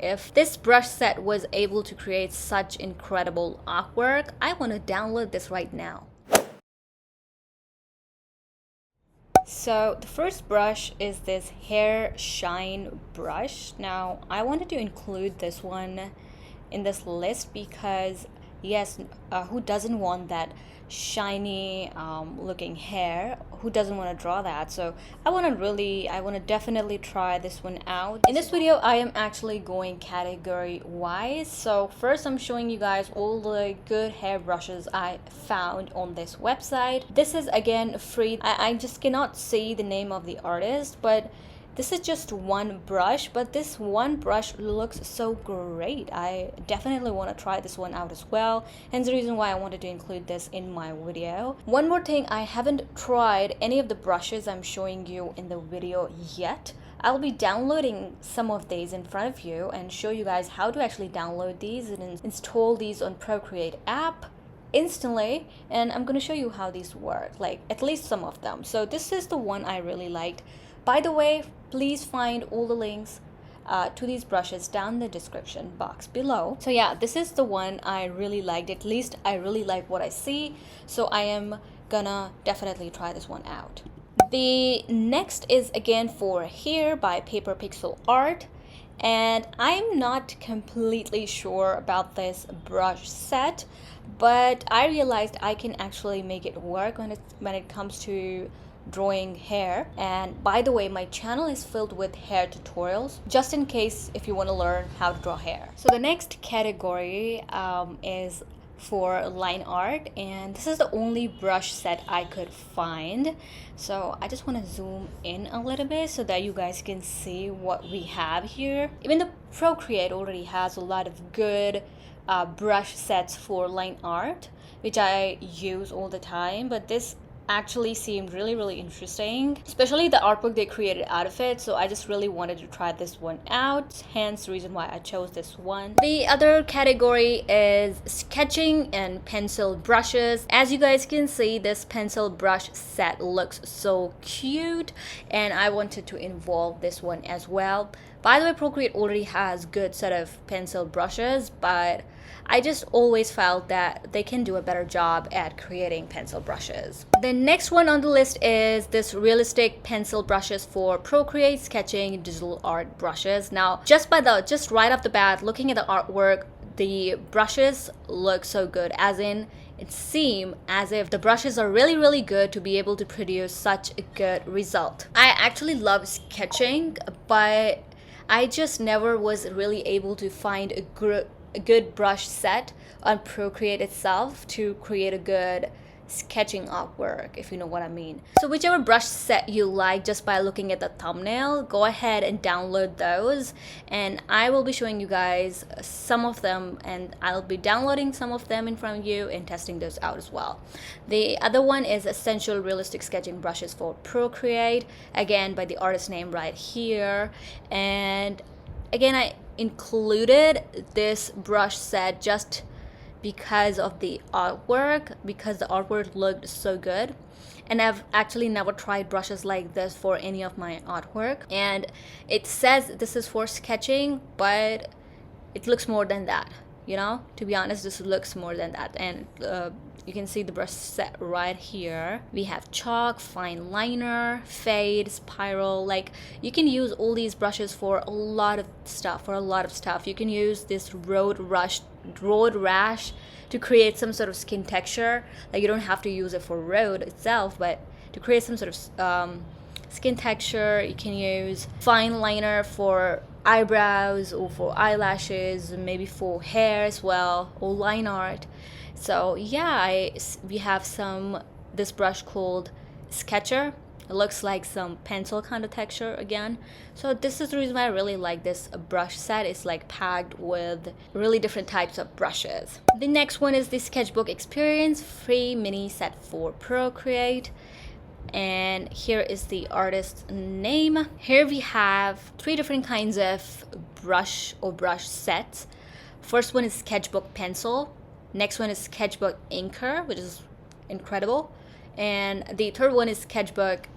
if this brush set was able to create such incredible artwork. I want to download this right now. So the first brush is this hair shine brush. Now I wanted to include this one in this list because yes, who doesn't want that shiny looking hair? Who doesn't want to draw that? So I want to definitely try this one out. In this video I am actually going category wise. So first I'm showing you guys all the good hair brushes I found on this website. This is again free. I just cannot see the name of the artist, but this is just one brush, but this one brush looks so great. I definitely want to try this one out as well. Hence the reason why I wanted to include this in my video. One more thing, I haven't tried any of the brushes I'm showing you in the video yet. I'll be downloading some of these in front of you and show you guys how to actually download these and install these on Procreate app instantly, and I'm going to show you how these work, like at least some of them. So this is the one I really liked. By the way, please find all the links to these brushes down in the description box below. So yeah, this is the one I really liked. At least I really like what I see. So I am gonna definitely try this one out. The next is again for Hair by Paper Pixel Art. And I'm not completely sure about this brush set, but I realized I can actually make it work when it comes to drawing hair. And by the way, my channel is filled with hair tutorials just in case if you want to learn how to draw hair. So the next category is for line art, and this is the only brush set I could find. So I just want to zoom in a little bit so that you guys can see what we have here. Even the Procreate already has a lot of good brush sets for line art, which I use all the time, but this actually seemed really interesting, especially the artwork they created out of it. So I just really wanted to try this one out, hence the reason why I chose this one. The other category is sketching and pencil brushes. As you guys can see, this pencil brush set looks so cute, and I wanted to involve this one as well. By the way, Procreate already has good set of pencil brushes, but I just always felt that they can do a better job at creating pencil brushes. The next one on the list is this realistic pencil brushes for Procreate sketching digital art brushes. Now, just right off the bat, looking at the artwork, the brushes look so good, as in it seems as if the brushes are really good to be able to produce such a good result. I actually love sketching, but I just never was really able to find a good brush set on Procreate itself to create a good sketching artwork, if you know what I mean. So whichever brush set you like, just by looking at the thumbnail, go ahead and download those, and I will be showing you guys some of them, and I'll be downloading some of them in front of you and testing those out as well. The other one is Essential Realistic Sketching Brushes for Procreate, again by the artist name right here. And again, I included this brush set just because of the artwork, because the artwork looked so good, and I've actually never tried brushes like this for any of my artwork. And it says this is for sketching, but it looks more than that, you know. To be honest, this looks more than that. And you can see the brush set right here. We have chalk, fine liner, fade, spiral. Like, you can use all these brushes for a lot of stuff. You can use this road rash to create some sort of skin texture. Like, you don't have to use it for road itself, but to create some sort of skin texture. You can use fine liner for eyebrows or for eyelashes, maybe for hair as well, or line art. So yeah, we have this brush called Sketcher. It looks like some pencil kind of texture again. So this is the reason why I really like this brush set. It's like packed with really different types of brushes. The next one is the Sketchbook Experience free mini set for Procreate. And here is the artist's name. Here we have 3 different kinds of brush sets. First one is Sketchbook Pencil. Next one is Sketchbook Inker, which is incredible. And the third one is Sketchbook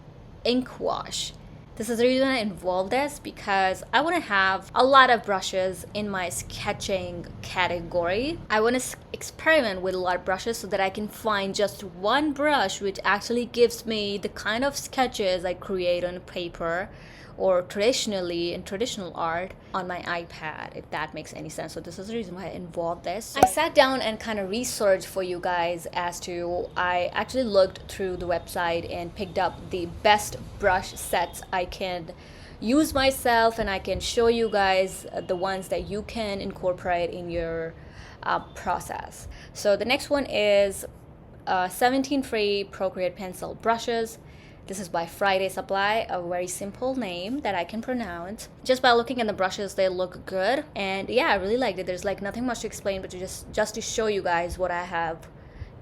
Ink Wash. This is the reason I involved this, because I want to have a lot of brushes in my sketching category. I want to experiment with a lot of brushes so that I can find just one brush which actually gives me the kind of sketches I create on paper or traditionally in traditional art on my iPad, if that makes any sense. So this is the reason why I involved this. I sat down and kind of researched for you guys as to, I actually looked through the website and picked up the best brush sets I can use myself, and I can show you guys the ones that you can incorporate in your process. So the next one is 17 free Procreate pencil brushes. This is by Friday Supply, a very simple name that I can pronounce. Just by looking at the brushes, they look good. And yeah, I really liked it. There's like nothing much to explain, but just to show you guys what I have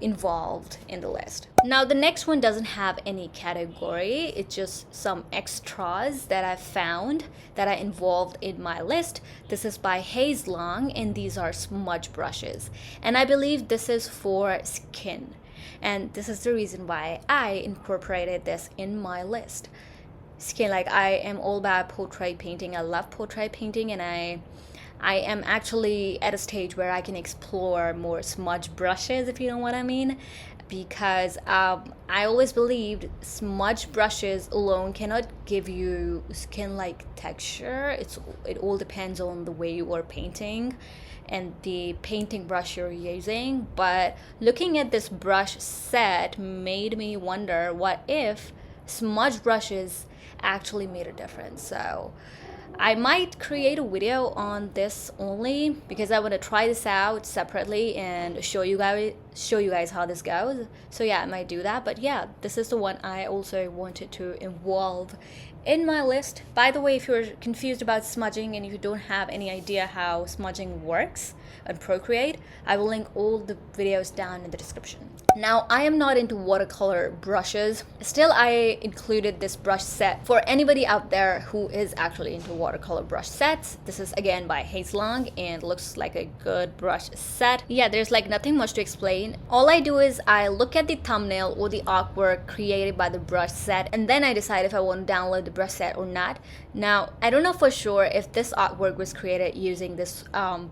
involved in the list. Now the next one doesn't have any category. It's just some extras that I found that I involved in my list. This is by Haze Long, and these are smudge brushes. And I believe this is for skin. And this is the reason why I incorporated this in my list. Skin, like I am all about portrait painting. I love portrait painting, and I am actually at a stage where I can explore more smudge brushes, if you know what I mean. Because I always believed smudge brushes alone cannot give you skin-like texture. It all depends on the way you are painting and the painting brush you're using. But looking at this brush set made me wonder, what if smudge brushes actually made a difference? So I might create a video on this only because I want to try this out separately and show you guys how this goes. So yeah, I might do that. But yeah, this is the one I also wanted to involve in my list. By the way, if you're confused about smudging and if you don't have any idea how smudging works on Procreate, I will link all the videos down in the description. Now, I am not into watercolor brushes. Still, I included this brush set for anybody out there who is actually into watercolor brush sets. This is again by Haze Long and looks like a good brush set. Yeah, there's like nothing much to explain. All I do is I look at the thumbnail or the artwork created by the brush set, and then I decide if I want to download the brush set or not. Now, I don't know for sure if this artwork was created using this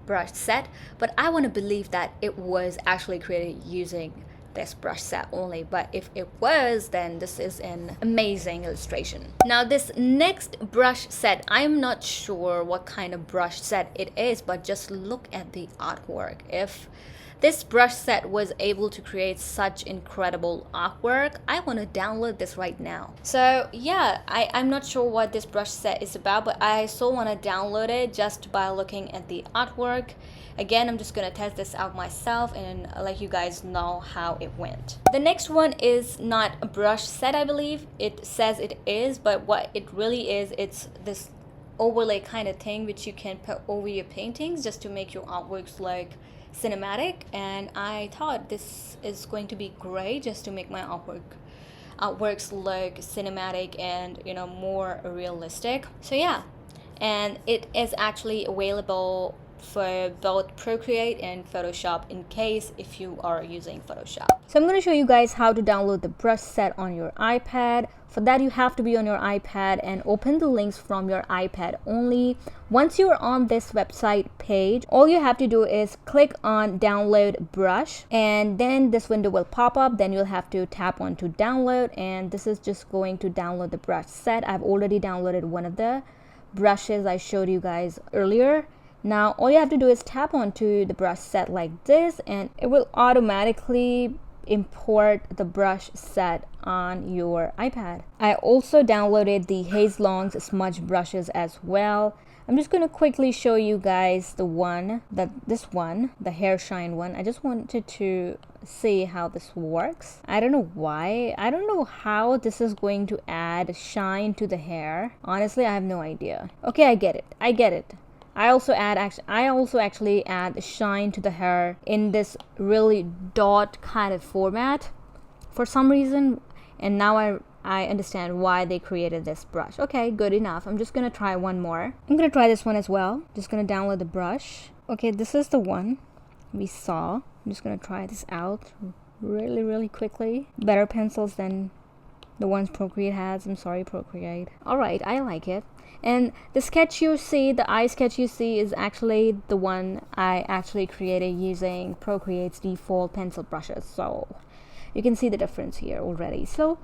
brush set, but I want to believe that it was actually created using this brush set only. But if it was, then this is an amazing illustration. Now this next brush set, I'm not sure what kind of brush set it is, but just look at the artwork. If this brush set was able to create such incredible artwork, I want to download this right now. So yeah, I'm not sure what this brush set is about, but I still want to download it just by looking at the artwork. Again, I'm just gonna test this out myself and let you guys know how it went. The next one is not a brush set, I believe. It says it is, but what it really is, it's this overlay kind of thing which you can put over your paintings just to make your artworks look cinematic. And I thought this is going to be great just to make my artworks look cinematic and, you know, more realistic. So yeah, and it is actually available for both Procreate and Photoshop in case if you are using Photoshop. So I'm going to show you guys how to download the brush set on your iPad. For that, you have to be on your iPad and open the links from your iPad only. Once you're on this website page, all you have to do is click on download brush, and then this window will pop up. Then you'll have to tap on to download, and this is just going to download the brush set. I've already downloaded one of the brushes I showed you guys earlier. Now all you have to do is tap onto the brush set like this, and it will automatically import the brush set on your iPad. I also downloaded the Haze Long's smudge brushes as well. I'm just going to quickly show you guys the hair shine one. I just wanted to see how this works. I don't know why. I don't know how this is going to add shine to the hair. Honestly, I have no idea. Okay, I get it. I also actually add shine to the hair in this really dot kind of format for some reason, and now I understand why they created this brush. Okay, good enough. I'm just gonna try one more. I'm gonna try this one as well. Just gonna download the brush. Okay, this is the one we saw. I'm just gonna try this out really quickly. Better pencils than The ones Procreate has. I'm sorry, Procreate. Alright, I like it. And the sketch you see, the eye sketch you see, is actually the one I actually created using Procreate's default pencil brushes. So you can see the difference here already. So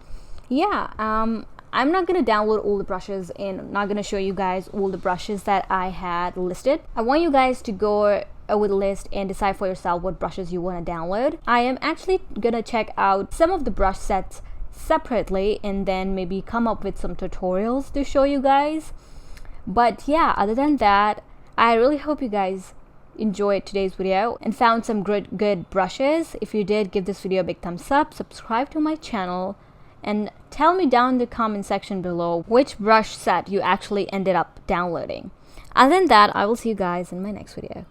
yeah, I'm not gonna download all the brushes and I'm not gonna show you guys all the brushes that I had listed. I want you guys to go with a list and decide for yourself what brushes you want to download. I am actually gonna check out some of the brush sets separately and then maybe come up with some tutorials to show you guys. But yeah, other than that, I really hope you guys enjoyed today's video and found some good brushes. If you did, give this video a big thumbs up, subscribe to my channel, and tell me down in the comment section below which brush set you actually ended up downloading. Other than that, I will see you guys in my next video.